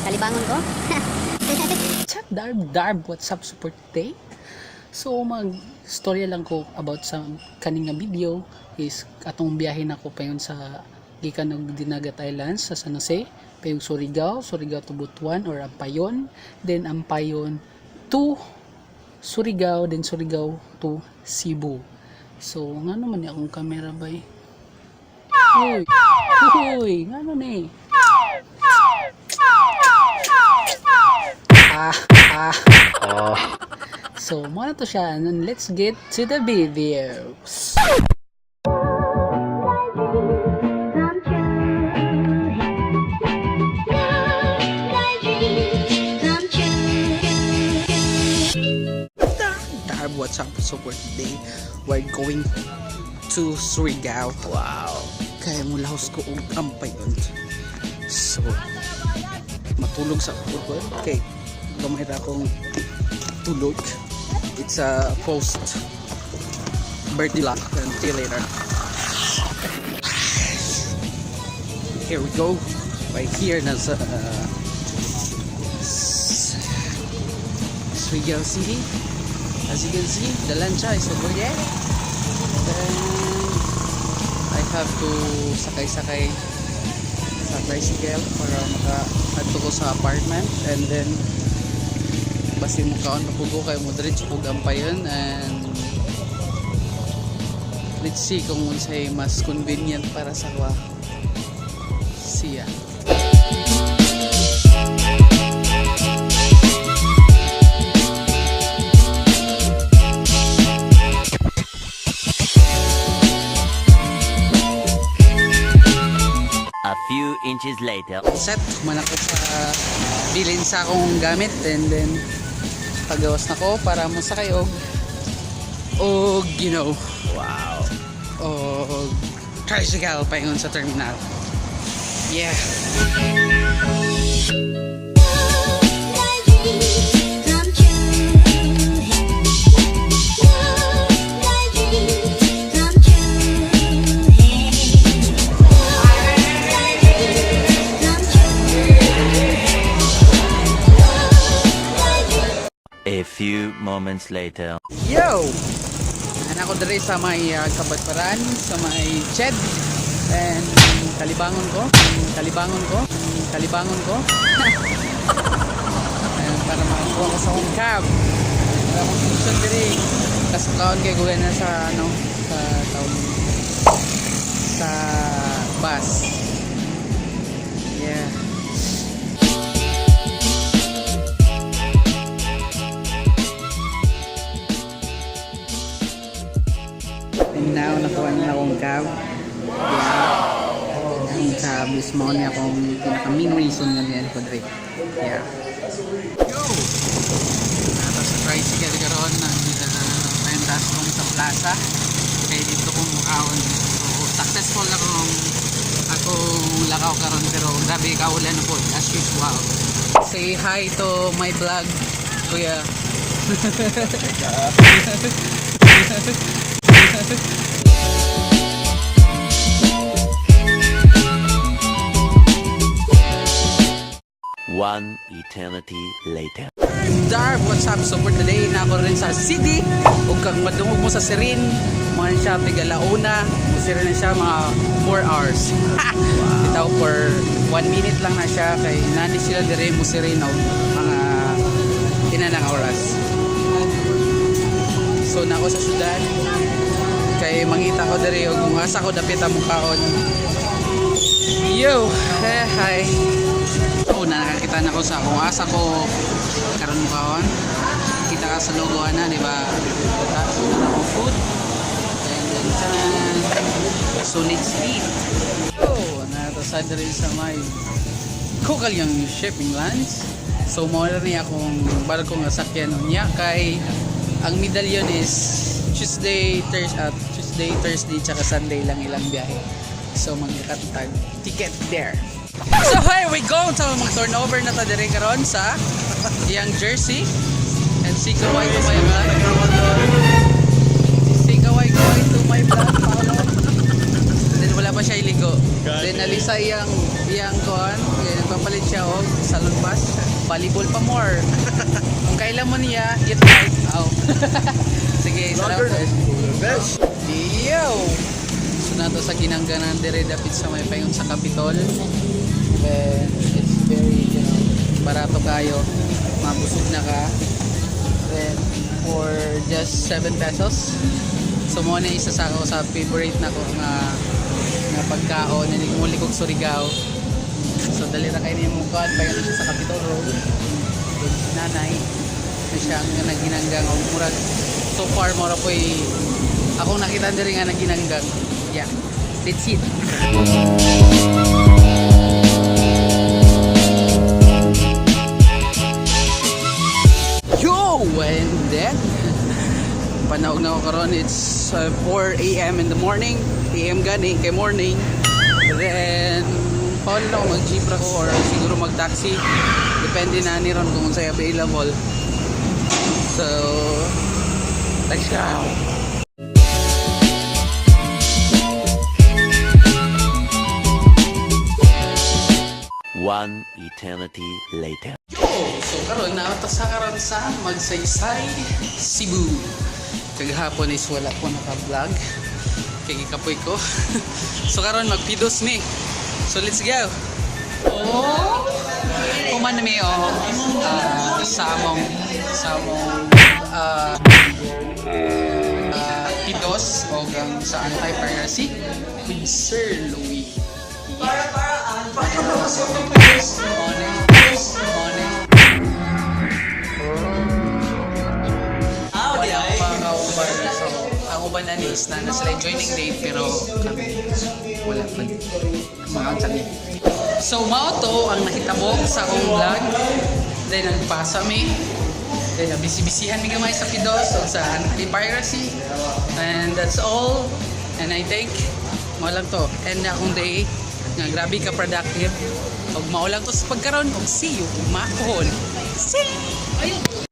kalibangon ko. Chat darb, what's up support day? So mag-storya lang ko about sa kaning nga video is atong biyahe na ko payon sa gikan og Dinagat Islands sa San Jose, payong Surigao to Butuan or Ampayon, then Ampayon to Surigao, then Surigao to Cebu. So ngano man ni akong camera bay? Hoy, ngano ni? So, muna to siya. And let's get to the videos. Darb, what's up? So for today, we're going to Surigao. Wow. Kaya mula house ko og Ampayon. So, matulog sa football. Okay. Gamay ra akong tulog. It's a post birthday lock. See you later. Here we go. Right here na sa Surigao City. As you can see, the lancha is over there. Then I have to sakay-sakay sa tricycle para maka-adto ko sa apartment, and then basin mo kaon mapugo kayo mo diretso po Ampayon, and let's see kung unsay mas convenient para sa kwa. See ya. A few inches later. Set man ako sa bilin sa akong gamit, and then pagawas na ko para mo sakay og you know, wow, og tricycle paingon sa terminal. Yeah. A few moments later. Yo! Anak ko dere sa may Kabadparan, sa may Ched, and kalibangon ko. Ayan, para makakuha ko sa akong CAV. Para akong function dere. Kasi kaon kay kuya na sa sa taon, sa bus. Yeah. Now, nakuha na akong CAV. Yeah. Ang CAV is mo niya akong pinaka-main reason nga niyan ko dre. Yeah. Yo! Nata sa tricycle karoon na pentas kong sa plaza. Kaya dito kong mukhaon. So, successful akong lakaw karoon, pero grabe kaulan po as usual. Say hi to my vlog, kuya. One eternity later. Darb, what's up? So for today, na ako rin sa city. Huwag kang madungog mo sa Sirin. Mga siya, tigalauna. Sirin na siya mga 4 hours. Itaw for 1 minute lang na siya. Kay nani sila dire mo Sirin o mga tinanang oras. So na ako sa syudad. Kay mangita ko dire o kung asa ko dapit ang mukhaon. Yo! Hi! So nakakita na ko sa kung asa ko karon mukhaon. Kita ka sa logo na, di ba? So na ako food. And then so let's eat. Oh, natasad rin sa may kukal yung shipping lines. So mawala rin akong barko nga sakyan niya kay ang medallion is Tuesday, Thursday, tsaka Sunday lang ilang biyahe. So magkakatag ticket there. So here we go. So mag-turnover na ta dire karon sa iyang jersey. And si Kawai to my vlog. Si Kawai to my vlog. Then wala pa siya iligo. Then nalisa iyang kuhan. Nagpapalit siya og salon pass. volleyball pa more. Kung kailan mo niya, hit right. Oh. Sige, salamat. Yo! So na to sa ginangganan dire dapit sa may payon sa Capitol. Then it's very, barato kayo. Mabusog na ka. Then for just 7 pesos. So mo na isa sa ako sa favorite na ko nga pagkaon na muli kong Surigao. So dali na kayo niya mukhaan payon siya sa Capitol Road. Nanay na siya nga naginanggang o murag so far mura po akong nakita din nga naginanggang. Yeah, that's it. Yo! And then panahon na ako karon, it's 4 a.m. in the morning. AM gani kay morning. Then paano na ako mag-jeep ra ko or siguro mag-taxi. Depende na ni ron kung sa'yo available. So, let's go! One eternity later. Yo! So karon naata karon sa Magsaysay, Cebu. Kagahapon is wala ko naka-vlog. Kaya kapoy ko. So karon magpidos mi. So let's go! Oh! Kuman na mi samong pidos o gang sa anti-piracy with Sir Louis. Ang uban na ni is na sila joining date pero kami wala pa makakali. So mao to ang nakitabo sa akong vlog. Then nagpasa mi. Then bisibisihan mi gamay sa pidos o sa anti-piracy. And that's all. And I think mao lang to. And akong day nga grabe ka productive. Og mao lang to sa pagkaron og see you mahon. See. Ayun.